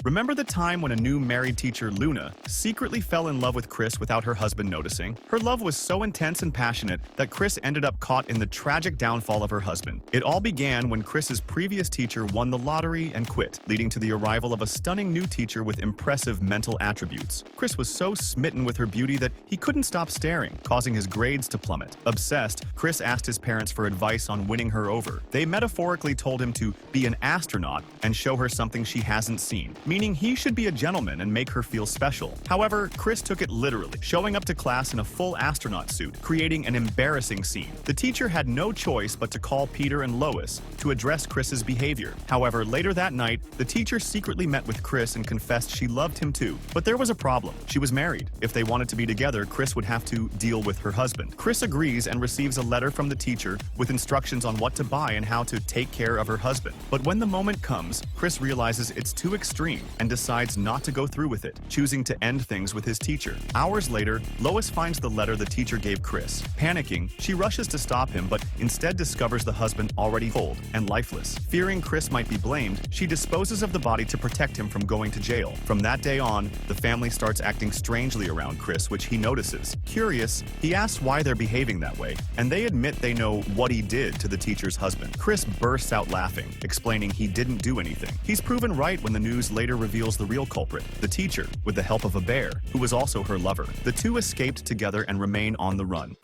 Remember the time when a new married teacher, Luna, secretly fell in love with Chris without her husband noticing? Her love was so intense and passionate that Chris ended up caught in the tragic downfall of her husband. It all began when Chris's previous teacher won the lottery and quit, leading to the arrival of a stunning new teacher with impressive mental attributes. Chris was so smitten with her beauty that he couldn't stop staring, causing his grades to plummet. Obsessed, Chris asked his parents for advice on winning her over. They metaphorically told him to be an astronaut and show her something she hasn't seen, meaning he should be a gentleman and make her feel special. However, Chris took it literally, showing up to class in a full astronaut suit, creating an embarrassing scene. The teacher had no choice but to call Peter and Lois to address Chris's behavior. However, later that night, the teacher secretly met with Chris and confessed she loved him too. But there was a problem. She was married. If they wanted to be together, Chris would have to deal with her husband. Chris agrees and receives a letter from the teacher with instructions on what to buy and how to take care of her husband. But when the moment comes, Chris realizes it's too extreme and decides not to go through with it, choosing to end things with his teacher. Hours later, Lois finds the letter the teacher gave Chris. Panicking, she rushes to stop him, but instead discovers the husband already cold and lifeless. Fearing Chris might be blamed, she disposes of the body to protect him from going to jail. From that day on, the family starts acting strangely around Chris, which he notices. Curious, he asks why they're behaving that way, and they admit they know what he did to the teacher's husband. Chris bursts out laughing, explaining he didn't do anything. He's proven right when the news later reveals the real culprit, the teacher, with the help of a bear, who was also her lover. The two escaped together and remain on the run.